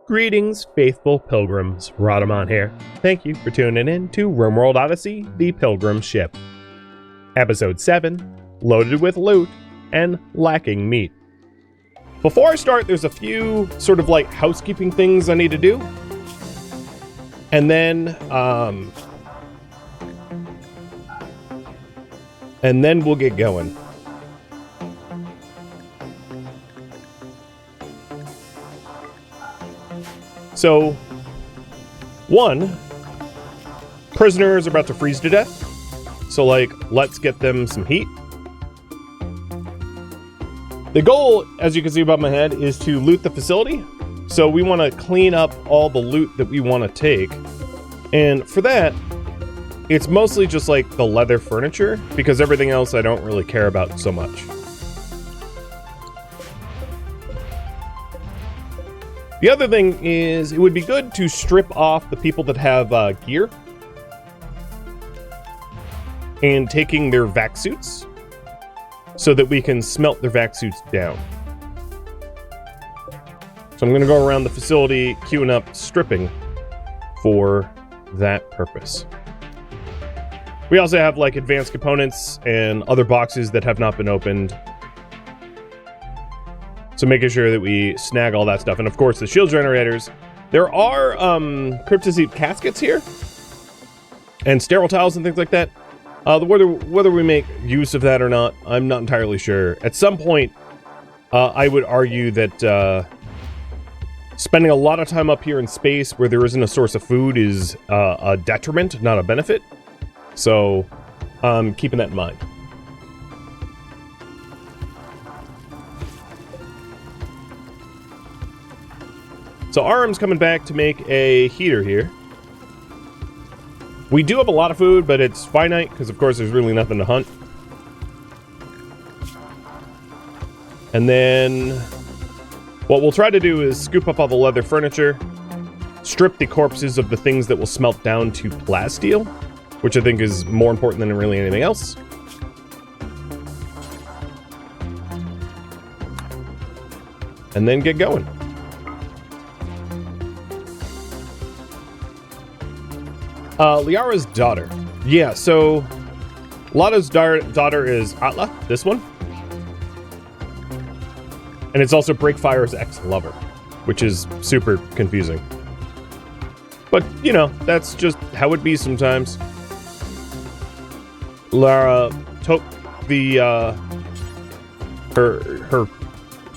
Greetings, faithful pilgrims. Rhadamant here. Thank you for tuning in to RimWorld Odyssey, the Pilgrim Ship. Episode 7, loaded with loot and lacking meat. Before I start, there's a few sort of like housekeeping things I need to do. And then we'll get going. So, one, prisoners are about to freeze to death. So, like, let's get them some heat. The goal, as you can see above my head, is to loot the facility. So we want to clean up all the loot that we want to take. And for that, it's mostly just like the leather furniture, because everything else I don't really care about so much. The other thing is, it would be good to strip off the people that have gear and taking their vac suits so that we can smelt their vac suits down. So I'm going to go around the facility queuing up stripping for that purpose. We also have like advanced components and other boxes that have not been opened. So making sure that we snag all that stuff. And of course the shield generators. There are cryptoseed caskets here. And sterile tiles and things like that. Whether we make use of that or not, I'm not entirely sure. At some point, I would argue that spending a lot of time up here in space where there isn't a source of food is a detriment, not a benefit. So keeping that in mind. So Aram's coming back to make a heater here. We do have a lot of food, but it's finite because, of course, there's really nothing to hunt. And then what we'll try to do is scoop up all the leather furniture, strip the corpses of the things that will smelt down to plasteel, which I think is more important than really anything else. And then get going. Liara's daughter. Yeah, so Lada's daughter is Atla, this one. And it's also Breakfire's ex-lover, which is super confusing. But, you know, that's just how it be sometimes. Lara took the, her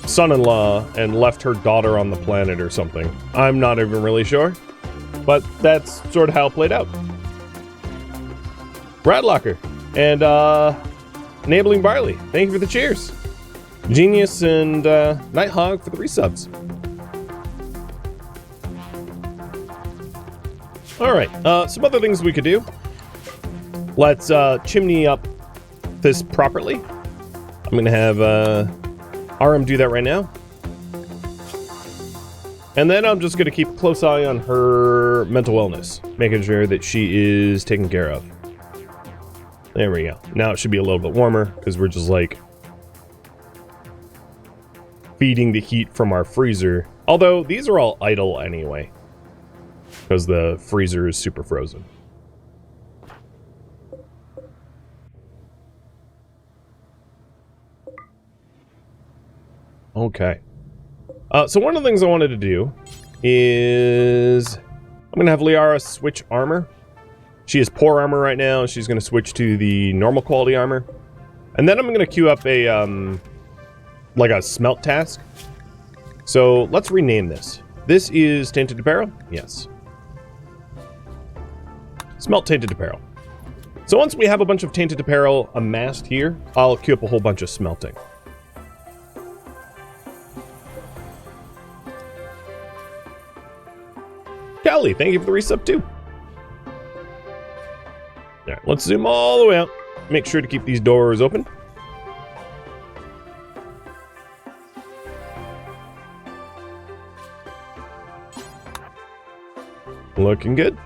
son-in-law and left her daughter on the planet or something. I'm not even really sure. But that's sort of how it played out. Bradlocker and Enabling Barley, thank you for the cheers. Genius and Nighthog for the resubs. Alright, some other things we could do. Let's chimney up this properly. I'm going to have RM do that right now. And then I'm just going to keep a close eye on her mental wellness, making sure that she is taken care of. There we go. Now it should be a little bit warmer, because we're just like feeding the heat from our freezer. Although, these are all idle anyway, because the freezer is super frozen. Okay. So one of the things I wanted to do is I'm going to have Liara switch armor. She has poor armor right now. She's going to switch to the normal quality armor. And then I'm going to queue up a, like a smelt task. So let's rename this. This is Tainted Apparel? Yes. Smelt Tainted Apparel. So once we have a bunch of Tainted Apparel amassed here, I'll queue up a whole bunch of smelting. Kelly, thank you for the resub too. Alright, let's zoom all the way out. Make sure to keep these doors open. Looking good.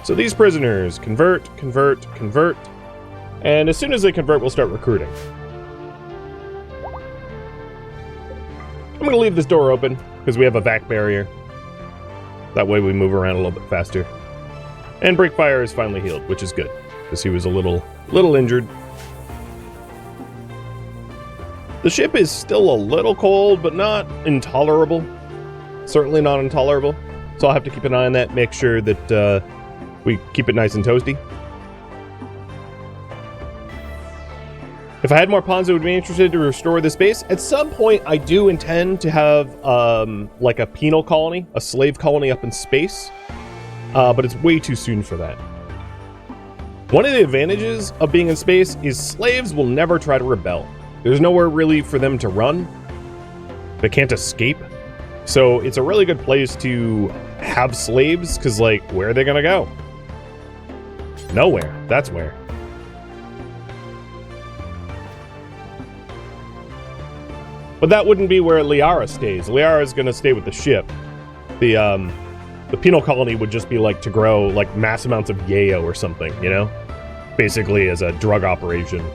So these prisoners convert. And as soon as they convert, we'll start recruiting. I'm going to leave this door open because we have a vac barrier. That way we move around a little bit faster. And Breakfire is finally healed, which is good because he was a little injured. The ship is still a little cold, but not intolerable. Certainly not intolerable. So I'll have to keep an eye on that, make sure that we keep it nice and toasty. If I had more pawns, I would be interested to restore this base. At some point, I do intend to have like a penal colony, a slave colony up in space. But it's way too soon for that. One of the advantages of being in space is slaves will never try to rebel. There's nowhere really for them to run. They can't escape. So it's a really good place to have slaves, because, like, where are they going to go? Nowhere. That's where. But that wouldn't be where Liara stays. Liara is going to stay with the ship. The penal colony would just be, like, to grow, like, mass amounts of yayo or something, you know? Basically as a drug operation.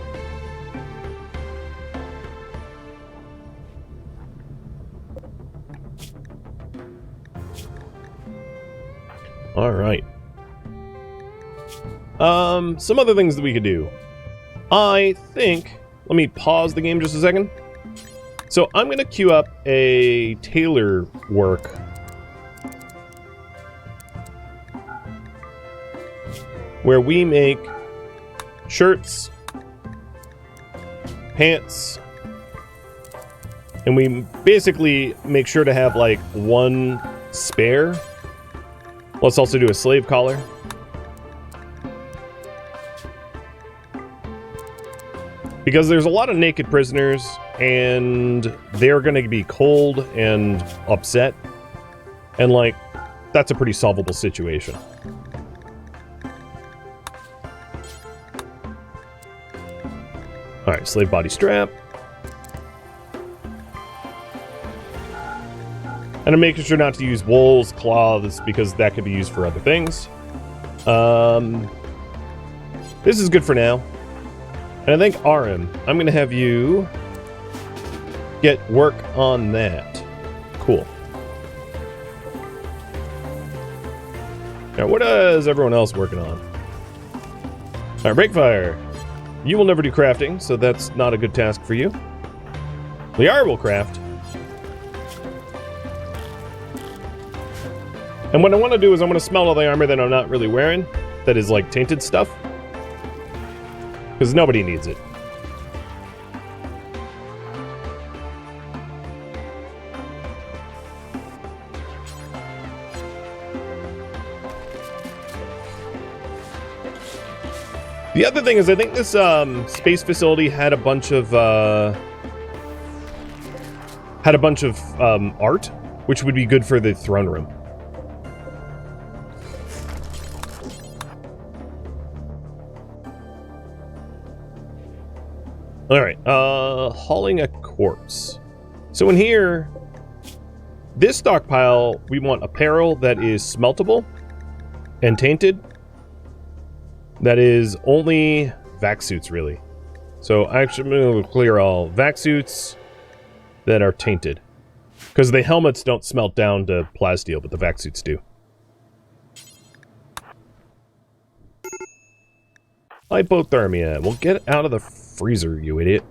All right. Some other things that we could do. I think, let me pause the game just a second. So I'm going to queue up a tailor work. Where we make shirts, pants, and we basically make sure to have like one spare. Let's also do a slave collar. Because there's a lot of naked prisoners, and they're going to be cold and upset. And, like, that's a pretty solvable situation. Alright, slave body strap. And I'm making sure not to use wools, cloths, because that could be used for other things. This is good for now. And I think RM, I'm going to have you get work on that. Cool. Now, what is everyone else working on? Alright, Breakfire. You will never do crafting, so that's not a good task for you. Liara will craft. And what I want to do is I want to smelt all the armor that I'm not really wearing. That is like tainted stuff. Because nobody needs it. The other thing is I think this space facility had a bunch of art, which would be good for the throne room. Alright, hauling a corpse. So in here, this stockpile, we want apparel that is smeltable and tainted. That is only vac suits, really. So actually, I'm going to clear all vac suits that are tainted. Because the helmets don't smelt down to plasteel, but the vac suits do. Hypothermia. Well, get out of the freezer, you idiot.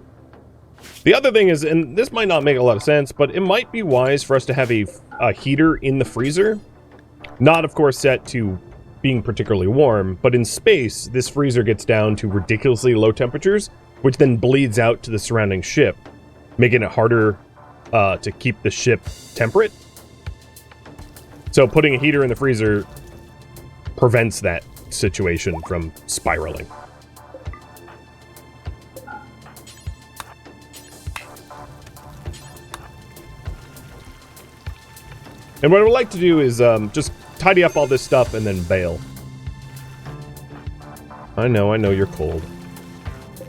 The other thing is, and this might not make a lot of sense, but it might be wise for us to have a heater in the freezer. Not, of course, set to being particularly warm, but in space, this freezer gets down to ridiculously low temperatures, which then bleeds out to the surrounding ship, making it harder to keep the ship temperate. So putting a heater in the freezer prevents that situation from spiraling. And what I would like to do is just tidy up all this stuff and then bail. I know you're cold.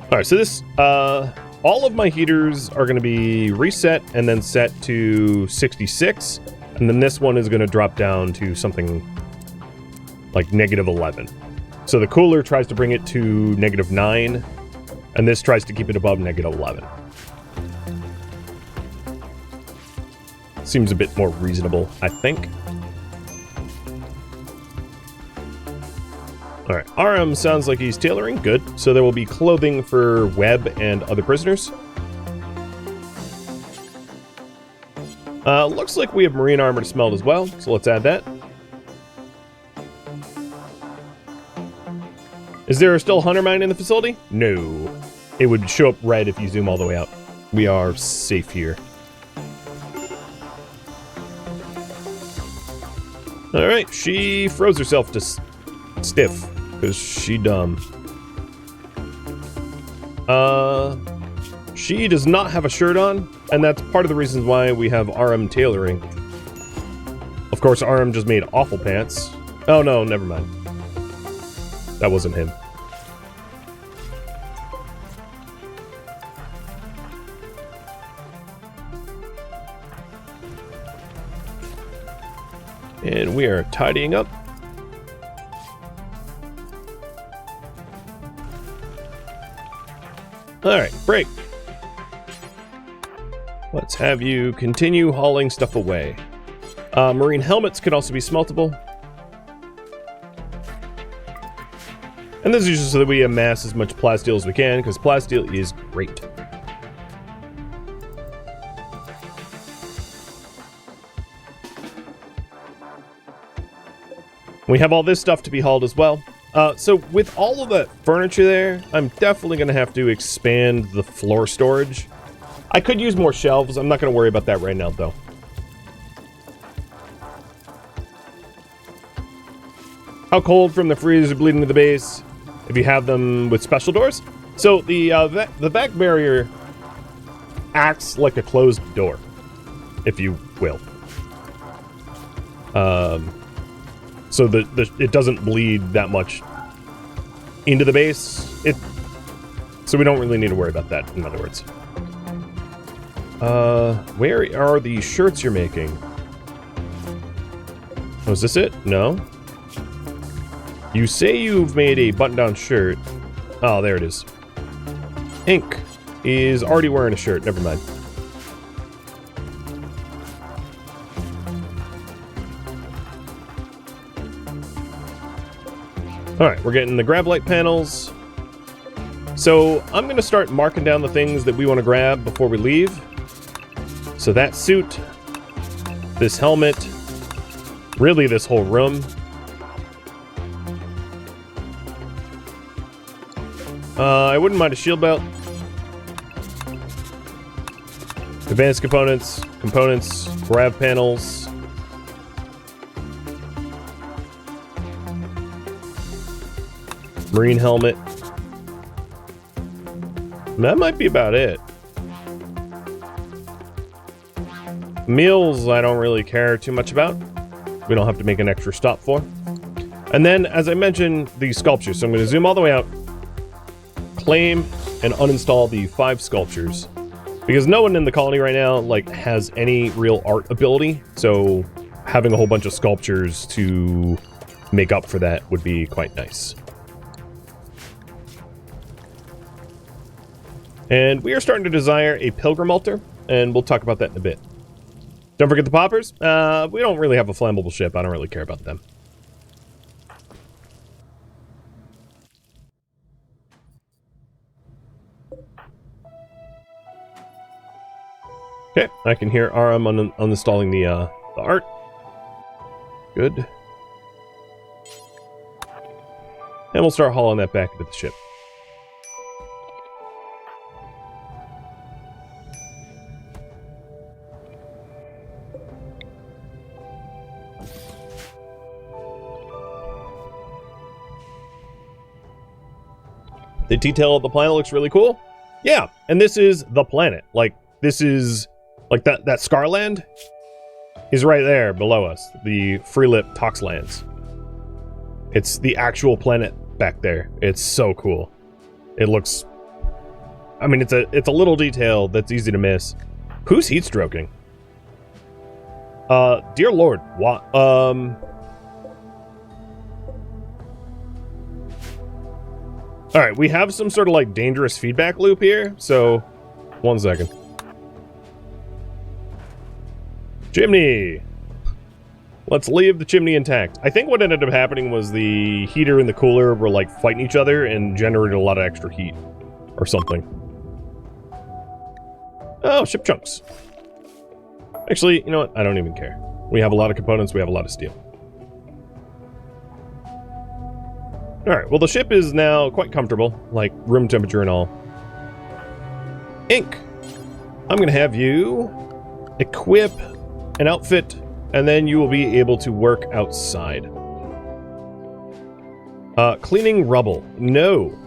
Alright, so this, all of my heaters are going to be reset and then set to 66. And then this one is going to drop down to something like -11. So the cooler tries to bring it to -9, and this tries to keep it above -11. Seems a bit more reasonable, I think. Alright, RM sounds like he's tailoring. Good. So there will be clothing for Webb and other prisoners. Looks like we have marine armor to smelt as well, so let's add that. Is there still Hunter Mine in the facility? No. It would show up red if you zoom all the way out. We are safe here. Alright, she froze herself to stiff, because she dumb. She does not have a shirt on, and that's part of the reasons why we have RM tailoring. Of course, RM just made awful pants. Oh no, never mind. That wasn't him. And we are tidying up. Alright, break. Let's have you continue hauling stuff away. Marine helmets could also be smeltable. And this is just so that we amass as much plasteel as we can, because plasteel is great. We have all this stuff to be hauled as well. So with all of that furniture there, I'm definitely going to have to expand the floor storage. I could use more shelves. I'm not going to worry about that right now, though. How cold from the freezer bleeding to the base if you have them with special doors? So the back barrier acts like a closed door, if you will. So it doesn't bleed that much into the base. So we don't really need to worry about that, in other words. Where are the shirts you're making? Oh, is this it? No? You say you've made a button-down shirt. Oh, there it is. Ink is already wearing a shirt. Never mind. Alright, we're getting the grab light panels. So I'm going to start marking down the things that we want to grab before we leave. So that suit, this helmet, really this whole room. I wouldn't mind a shield belt. Advanced components, grab panels. Marine helmet. That might be about it. Meals, I don't really care too much about. We don't have to make an extra stop for. And then, as I mentioned, the sculptures. So I'm going to zoom all the way out, claim and uninstall the 5 sculptures. Because no one in the colony right now, has any real art ability. So having a whole bunch of sculptures to make up for that would be quite nice. And we are starting to desire a Pilgrim altar, and we'll talk about that in a bit. Don't forget the poppers. We don't really have a flammable ship. I don't really care about them. Okay, I can hear RM uninstalling the art. Good. And we'll start hauling that back into the ship. The detail of the planet looks really cool. Yeah, and this is the planet. This is... that Scarland is right there below us. The Freelip Toxlands. It's the actual planet back there. It's so cool. It looks... I mean, it's a little detail that's easy to miss. Who's heat stroking? Dear Lord, what? All right, we have some sort of like dangerous feedback loop here. So, 1 second. Chimney. Let's leave the chimney intact. I think what ended up happening was the heater and the cooler were like fighting each other and generated a lot of extra heat or something. Oh, ship chunks. Actually, you know what? I don't even care. We have a lot of components. We have a lot of steel. All right. Well, the ship is now quite comfortable, like room temperature and all. Ink. I'm going to have you equip an outfit, and then you will be able to work outside. Cleaning rubble. No.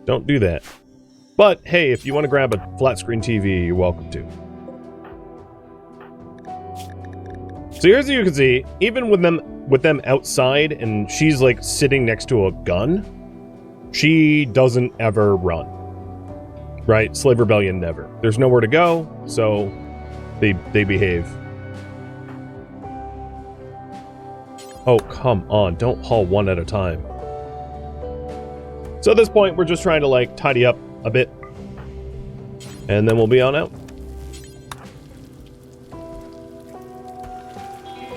Don't do that. But, hey, if you want to grab a flat screen TV, you're welcome to. So here's what you can see. Even with them outside, and she's, like, sitting next to a gun, she doesn't ever run. Right? Slave Rebellion never. There's nowhere to go, so they behave. Oh, come on. Don't haul one at a time. So at this point, we're just trying to, like, tidy up a bit. And then we'll be on out.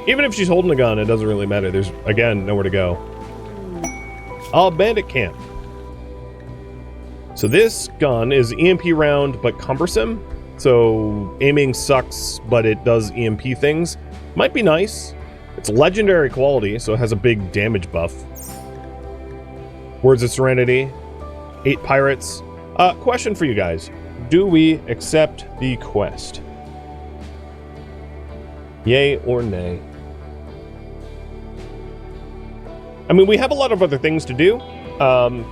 Even if she's holding a gun, it doesn't really matter. There's, again, nowhere to go. Bandit camp. So this gun is EMP round, but cumbersome. So aiming sucks, but it does EMP things. Might be nice. It's legendary quality, so it has a big damage buff. Words of Serenity. 8 pirates. Question for you guys. Do we accept the quest? Yay or nay? I mean, we have a lot of other things to do.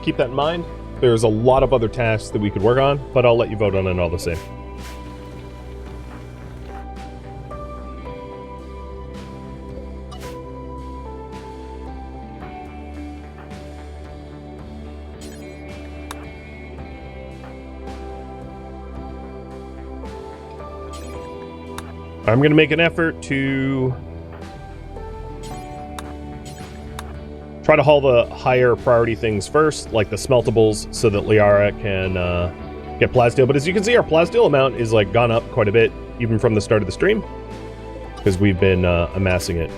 Keep that in mind. There's a lot of other tasks that we could work on, but I'll let you vote on it all the same. I'm going to make an effort to try to haul the higher priority things first, like the smeltables, so that Liara can get plasteel. But as you can see, our plasteel amount is like gone up quite a bit, even from the start of the stream, because we've been amassing it.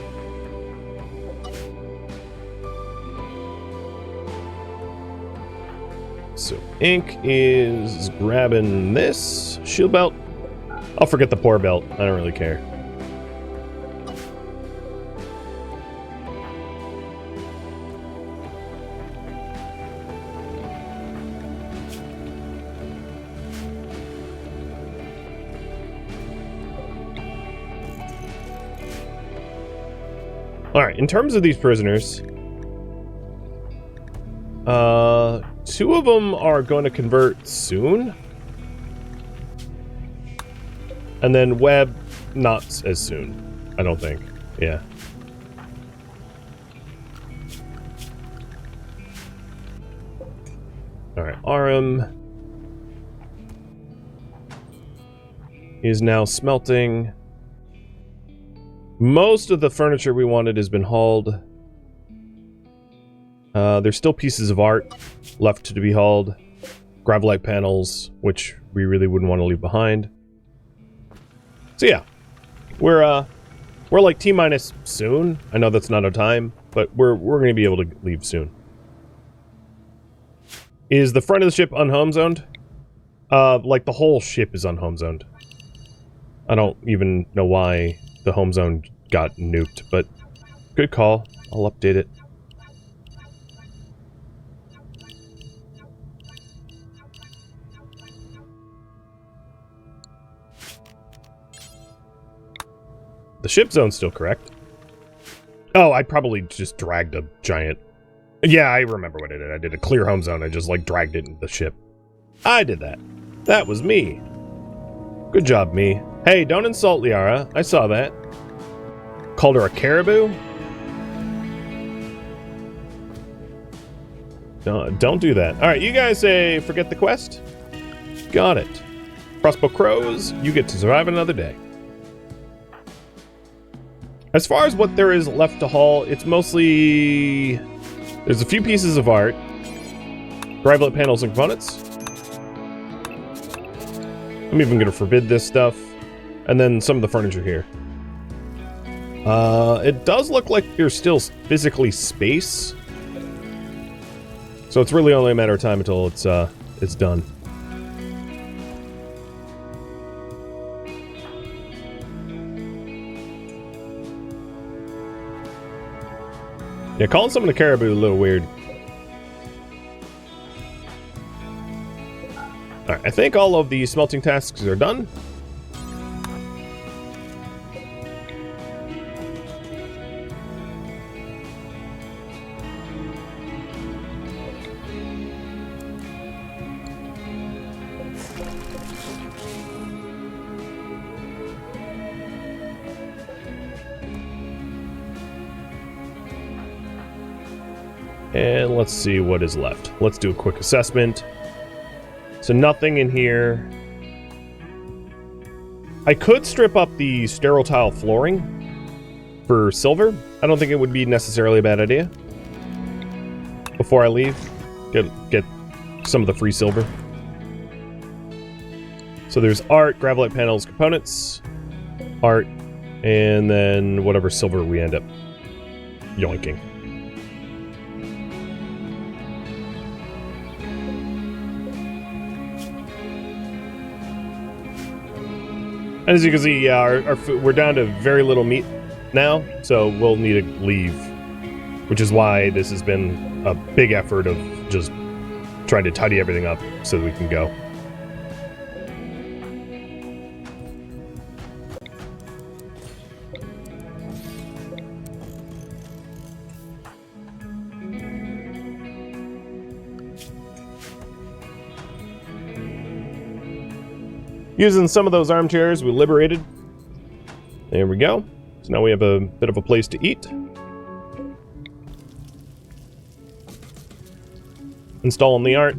So Ink is grabbing this shield belt. I'll forget the poor belt. I don't really care. Alright, in terms of these prisoners, 2 of them are going to convert soon. And then Webb, not as soon, I don't think. Yeah. Alright, Aram is now smelting. Most of the furniture we wanted has been hauled. There's still pieces of art left to be hauled. Gravelite panels, which we really wouldn't want to leave behind. So yeah, we're like T-minus soon. I know that's not our time, but we're going to be able to leave soon. Is the front of the ship unhome zoned? Like the whole ship is unhome zoned. I don't even know why the home zone got nuked, but good call. I'll update it. The ship zone's still correct. Oh, I probably just dragged a giant... Yeah, I remember what I did. I did a clear home zone. I just, like, dragged it into the ship. I did that. That was me. Good job, me. Hey, don't insult Liara. I saw that. Called her a caribou? Don't do that. Alright, you guys say forget the quest? Got it. Crossbow crows, you get to survive another day. As far as what there is left to haul, it's mostly... There's a few pieces of art. Drivelet panels and components. I'm even going to forbid this stuff. And then some of the furniture here. It does look like there's still physically space. So it's really only a matter of time until it's done. Yeah, calling someone a caribou is a little weird. Alright, I think all of the smelting tasks are done. And let's see what is left. Let's do a quick assessment. So nothing in here. I could strip up the sterile tile flooring for silver. I don't think it would be necessarily a bad idea. Before I leave, get some of the free silver. So there's art, gravelite panels, components, art, and then whatever silver we end up yoinking. And as you can see, yeah, our food, we're down to very little meat now, so we'll need to leave. Which is why this has been a big effort of just trying to tidy everything up so that we can go. Using some of those armchairs we liberated. There we go. So now we have a bit of a place to eat. Installing the art.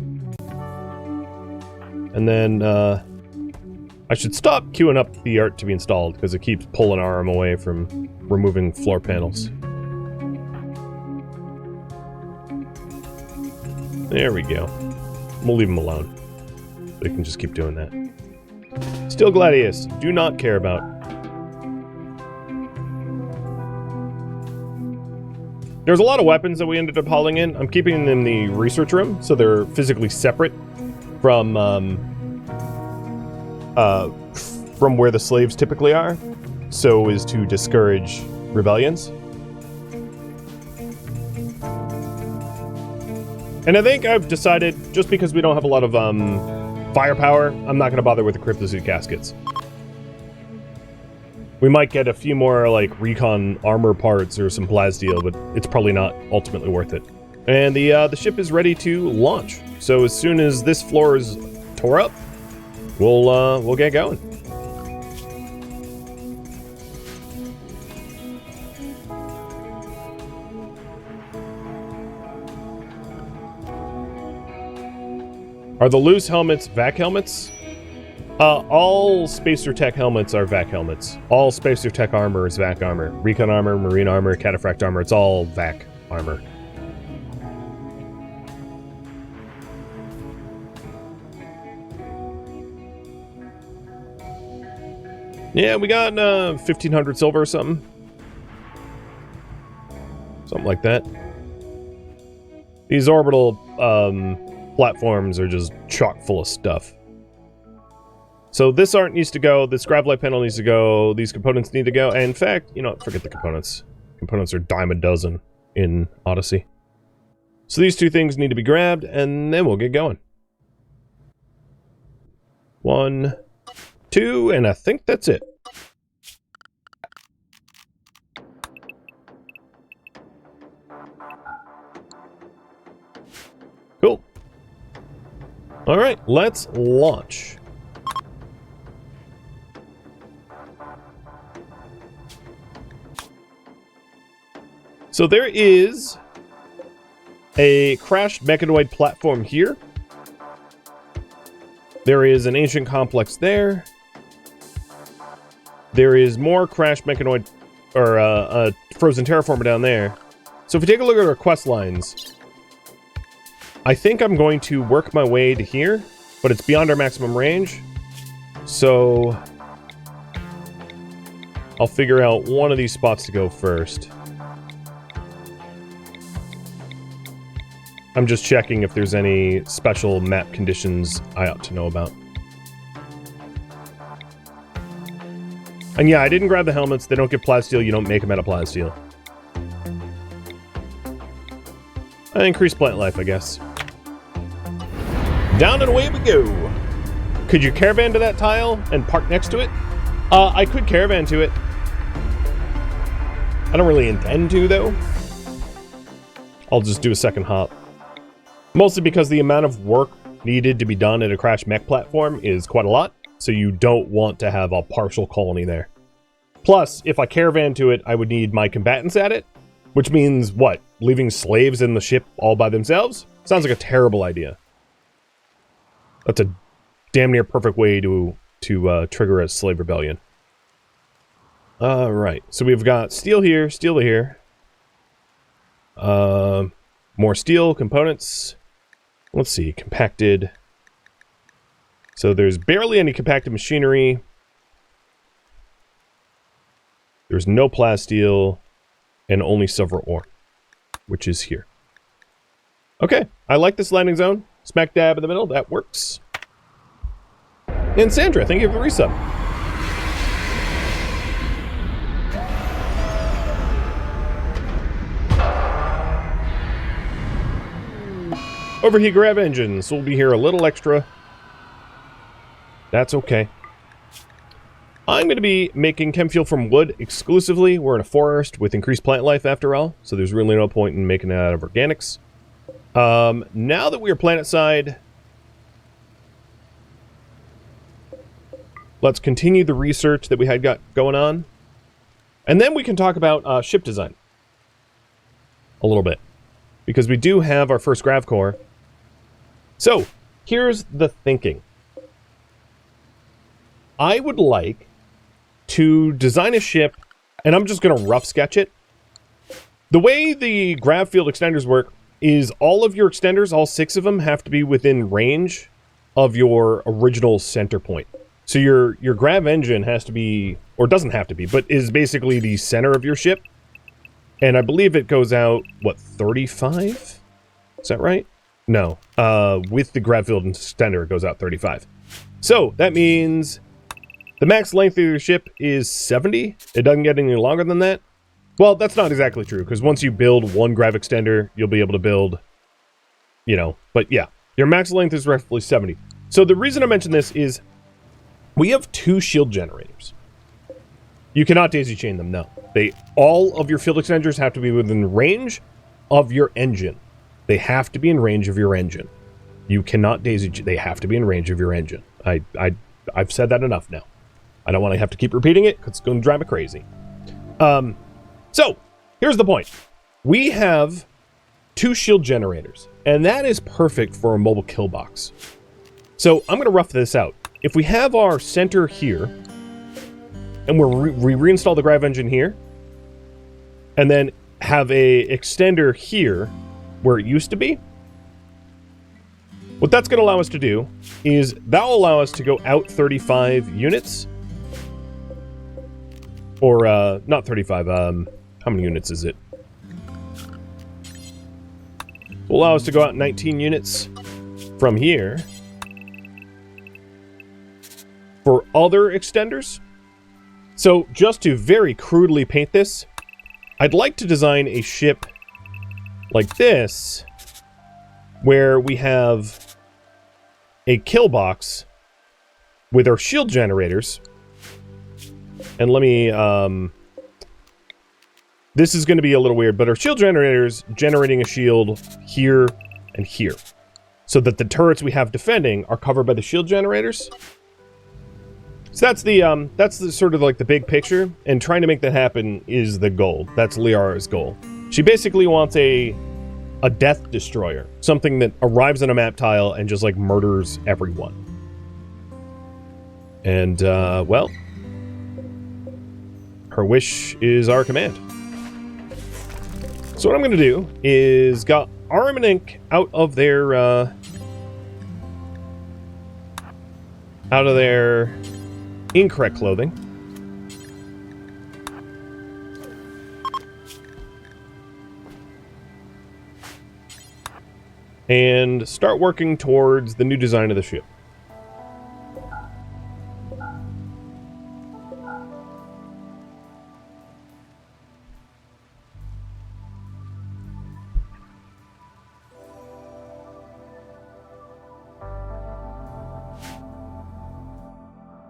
And then I should stop queuing up the art to be installed because it keeps pulling our arm away from removing floor panels. There we go. We'll leave them alone. They can just keep doing that. Steel Gladius, do not care about. There's a lot of weapons that we ended up hauling in. I'm keeping them in the research room, so they're physically separate from where the slaves typically are, so as to discourage rebellions. And I think I've decided, just because we don't have a lot of firepower, I'm not going to bother with the cryptosuit caskets. We might get a few more, like, recon armor parts or some plasteel, but it's probably not ultimately worth it. And the ship is ready to launch. So as soon as this floor is tore up, we'll get going. Are the loose helmets vac helmets? All Spacer Tech helmets are vac helmets. All Spacer Tech armor is vac armor. Recon armor, marine armor, cataphract armor, it's all vac armor. Yeah, we got 1,500 silver or something. Something like that. These orbital platforms are just chock full of stuff. So this art needs to go, this gravelite panel needs to go, these components need to go, and in fact, you know what, forget the components. Components are dime a dozen in Odyssey. So these two things need to be grabbed, and then we'll get going. 1, 2, and I think that's it. Cool. Alright, let's launch. So there is a crashed mechanoid platform here. There is an ancient complex there. There is more crashed mechanoid, or a frozen terraformer down there. So if we take a look at our quest lines, I think I'm going to work my way to here, but it's beyond our maximum range. So I'll figure out one of these spots to go first. I'm just checking if there's any special map conditions I ought to know about. And yeah, I didn't grab the helmets. They don't give plasteel. You don't make them out of plasteel. Increased plant life, I guess. Down and away we go. Could you caravan to that tile and park next to it? I could caravan to it. I don't really intend to, though. I'll just do a second hop. Mostly because the amount of work needed to be done at a crash mech platform is quite a lot, so you don't want to have a partial colony there. Plus, if I caravan to it, I would need my combatants at it, which means, what? Leaving slaves in the ship all by themselves? Sounds like a terrible idea. That's a damn near perfect way to trigger a slave rebellion. Alright, so we've got steel here, steel here. More steel components. Let's see, compacted. So there's barely any compacted machinery. There's no plasteel and only silver ore, which is here. Okay, I like this landing zone. Smack dab in the middle, that works. And Sandra, thank you for the resub. Overheat grab engines. We'll be here a little extra. That's okay. I'm going to be making chem fuel from wood exclusively. We're in a forest with increased plant life after all, so there's really no point in making it out of organics. Now that we are planet side, let's continue the research that we had got going on. And then we can talk about ship design a little bit, because we do have our first grav core. So, here's the thinking. I would like to design a ship, and I'm just going to rough sketch it. The way the grav field extenders work is all of your extenders, all 6 of them, have to be within range of your original center point. So your grav engine has to be, or doesn't have to be, but is basically the center of your ship. And I believe it goes out, what, 35? Is that right? No. With the grav field extender, it goes out 35. So that means the max length of your ship is 70. It doesn't get any longer than that. Well, that's not exactly true, because once you build one grav extender, you'll be able to build, you know, but yeah, your max length is roughly 70. So the reason I mention this is we have 2 shield generators. You cannot daisy chain them, no. All of your field extenders have to be within range of your engine. They have to be in range of your engine. You cannot daisy chain, they have to be in range of your engine. I've said that enough now. I don't want to have to keep repeating it, because it's going to drive me crazy. So, here's the point. We have 2 shield generators, and that is perfect for a mobile kill box. So, I'm going to rough this out. If we have our center here, and we reinstall the grav engine here, and then have a extender here, where it used to be, what that's going to allow us to do is that will allow us to go out 35 units. Or, not 35, how many units is it? Will allow us to go out 19 units from here for other extenders. So, just to very crudely paint this, I'd like to design a ship like this, where we have a kill box with our shield generators. And let me, this is going to be a little weird, but our shield generators generating a shield here and here, so that the turrets we have defending are covered by the shield generators. So that's the sort of like the big picture, and trying to make that happen is the goal. That's Liara's goal. She basically wants a death destroyer, something that arrives on a map tile and just like murders everyone. And well, her wish is our command. So what I'm going to do is Rhadamant out of their incorrect clothing. And start working towards the new design of the ship.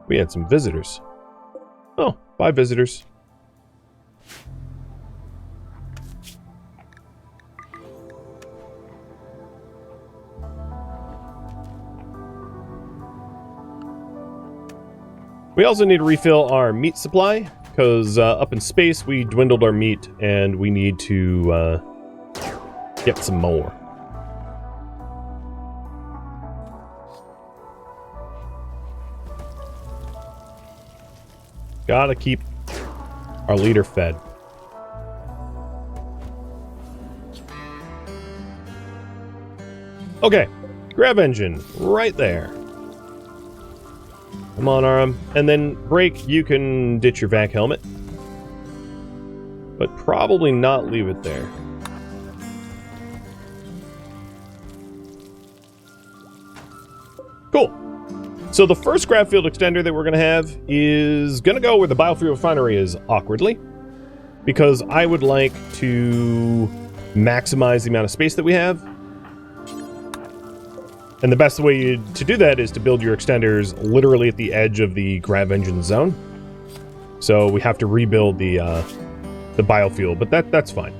We had some visitors. Oh, bye visitors. We also need to refill our meat supply, because up in space we dwindled our meat, and we need to get some more. Gotta keep our leader fed. Okay, grav engine, right there. Come on, Arm. And then, Brake, you can ditch your vac helmet. But probably not leave it there. Cool. So the first grav field extender that we're going to have is going to go where the biofuel refinery is, awkwardly. Because I would like to maximize the amount of space that we have. And the best way to do that is to build your extenders literally at the edge of the grav engine zone. So we have to rebuild the biofuel, but that's fine.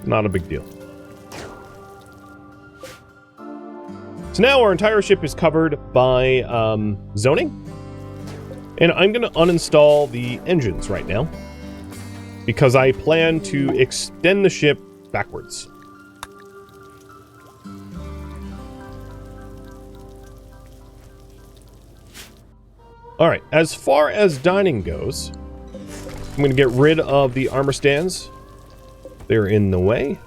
Not a big deal. So now our entire ship is covered by zoning. And I'm going to uninstall the engines right now, because I plan to extend the ship backwards. Alright, as far as dining goes, I'm going to get rid of the armor stands. They're in the way.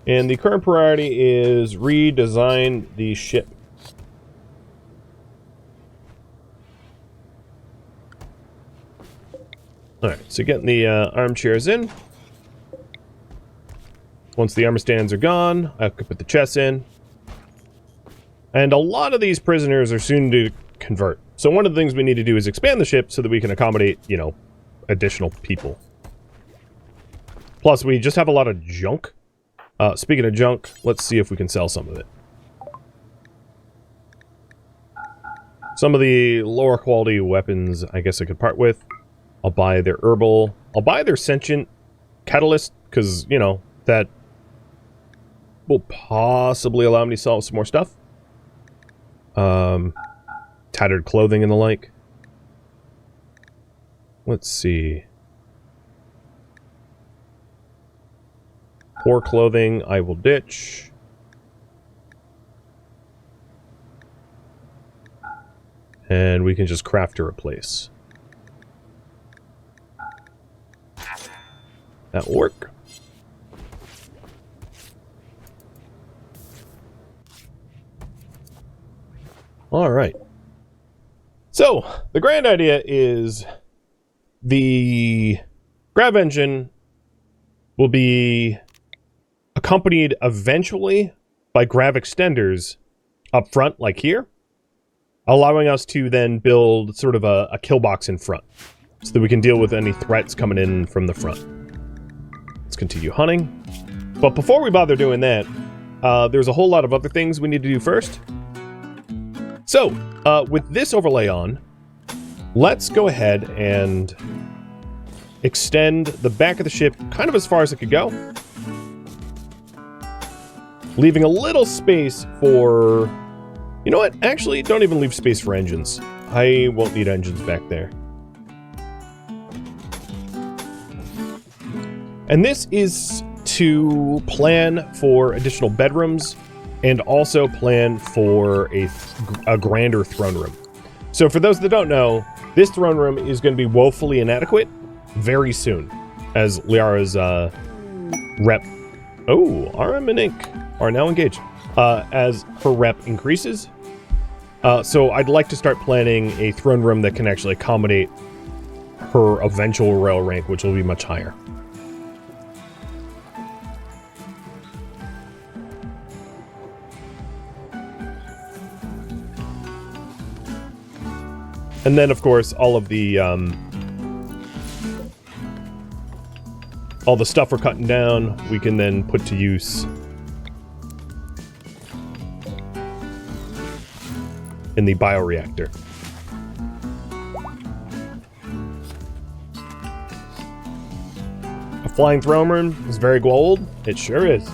And the current priority is redesign the ship. Alright, so getting the armchairs in. Once the armor stands are gone, I can put the chests in. And a lot of these prisoners are soon to convert. So one of the things we need to do is expand the ship so that we can accommodate, you know, additional people. Plus, we just have a lot of junk. Speaking of junk, let's see if we can sell some of it. Some of the lower quality weapons, I guess I could part with. I'll buy their herbal. I'll buy their sentient catalyst, because, you know, that will possibly allow me to sell some more stuff. Tattered clothing and the like. Let's see. Poor clothing, I will ditch. And we can just craft to replace. That'll work. Alright. So, the grand idea is the grav engine will be accompanied eventually by grav extenders up front, like here, allowing us to then build sort of a kill box in front, so that we can deal with any threats coming in from the front. Let's continue hunting. But before we bother doing that, there's a whole lot of other things we need to do first. So, with this overlay on, let's go ahead and extend the back of the ship kind of as far as it could go, leaving a little space for... You know what? Actually, don't even leave space for engines. I won't need engines back there. And this is to plan for additional bedrooms and also plan for a grander throne room. So for those that don't know, this throne room is going to be woefully inadequate very soon as Liara's rep... Oh, RM and Ink are now engaged. As her rep increases. So I'd like to start planning a throne room that can actually accommodate her eventual royal rank, which will be much higher. And then, of course, all the stuff we're cutting down, we can then put to use in the bioreactor. A flying throne room is very gold. It sure is.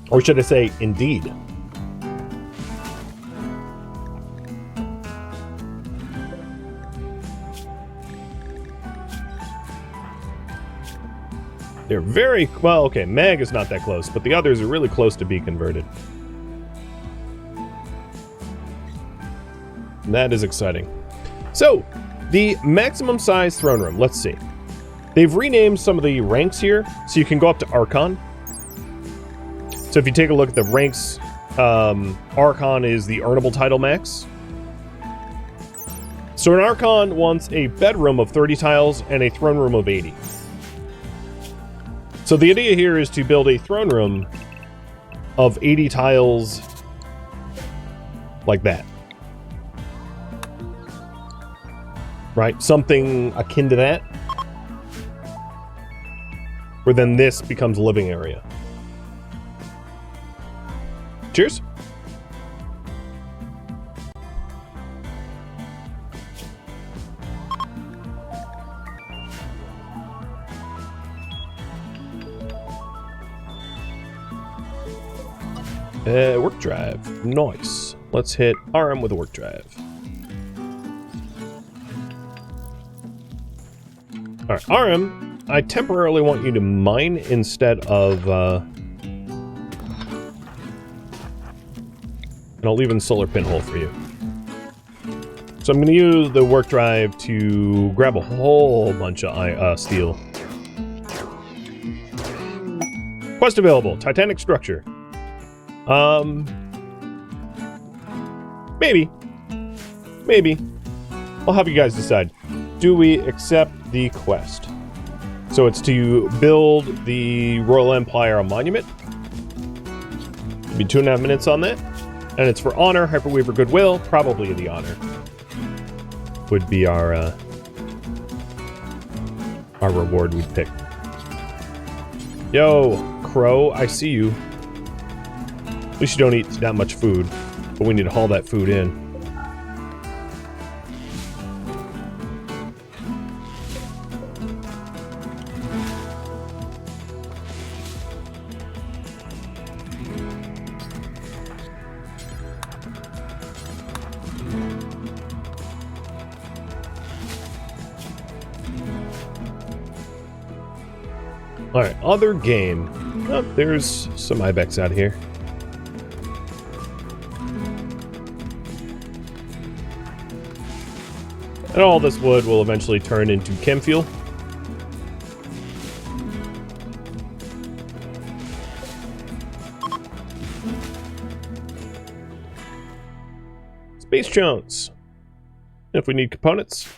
Or should I say, indeed. They're very, well, okay, Mag is not that close, but the others are really close to be converted. That is exciting. So, the maximum size throne room, let's see. They've renamed some of the ranks here, so you can go up to Archon. So if you take a look at the ranks, Archon is the earnable title max. So an Archon wants a bedroom of 30 tiles and a throne room of 80. So the idea here is to build a throne room of 80 tiles like that. Right? Something akin to that. Where then this becomes a living area. Cheers. Work drive. Nice. Let's hit RM with a work drive. Alright, RM, I temporarily want you to mine instead of, and I'll leave in solar pinhole for you. So I'm going to use the work drive to grab a whole bunch of steel. Quest available, Titanic structure. Maybe. I'll have you guys decide. Do we accept the quest? So it's to build the Royal Empire monument. It'll be 2.5 minutes on that. And it's for honor, Hyperweaver Goodwill. Probably the honor would be our reward we'd pick. Yo, Crow, I see you. At least you don't eat that much food, but we need to haul that food in. Alright, other game. Oh, there's some ibex out here. And all this wood will eventually turn into chem fuel. Space chunks. If we need components.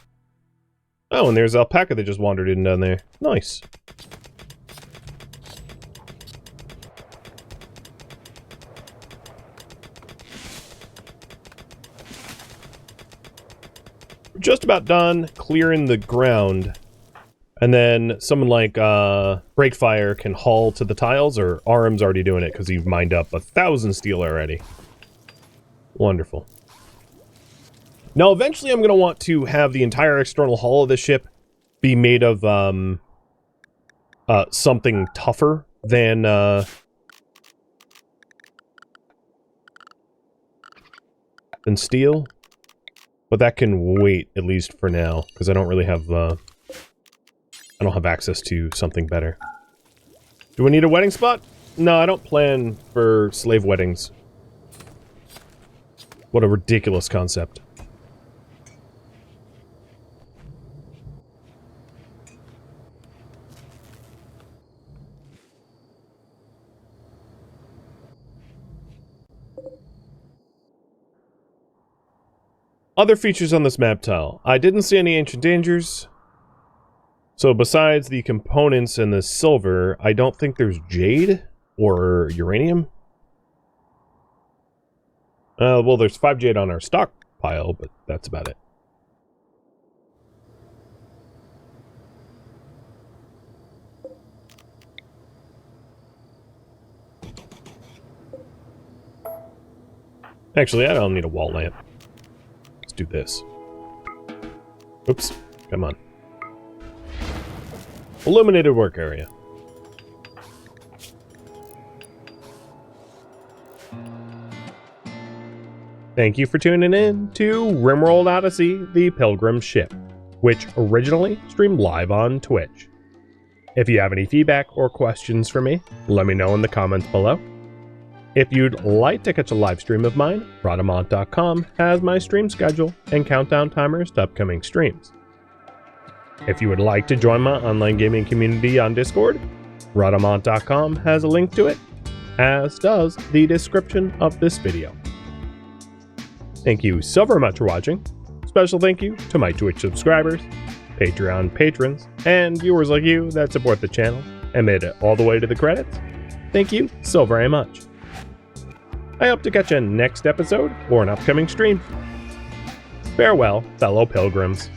Oh, and there's alpaca that just wandered in down there. Nice. Just about done clearing the ground, and then someone like Breakfire can haul to the tiles, or RM's already doing it because you've mined up 1,000 steel already. Wonderful. Now eventually I'm going to want to have the entire external hull of the ship be made of something tougher than steel. But that can wait, at least for now, because I don't really have I don't have access to something better. Do we need a wedding spot? No, I don't plan for slave weddings. What a ridiculous concept. Other features on this map tile. I didn't see any ancient dangers. So besides the components and the silver, I don't think there's jade or uranium. Well, there's 5 jade on our stockpile, but that's about it. Actually, I don't need a wall lamp. Let's do this. Oops, come on. Illuminated work area. Thank you for tuning in to RimWorld Odyssey, the Pilgrim ship, which originally streamed live on Twitch. If you have any feedback or questions for me, let me know in the comments below. If you'd like to catch a live stream of mine, Rhadamant.com has my stream schedule and countdown timers to upcoming streams. If you would like to join my online gaming community on Discord, Rhadamant.com has a link to it, as does the description of this video. Thank you so very much for watching. Special thank you to my Twitch subscribers, Patreon patrons, and viewers like you that support the channel and made it all the way to the credits. Thank you so very much. I hope to catch you next episode or an upcoming stream. Farewell, fellow pilgrims.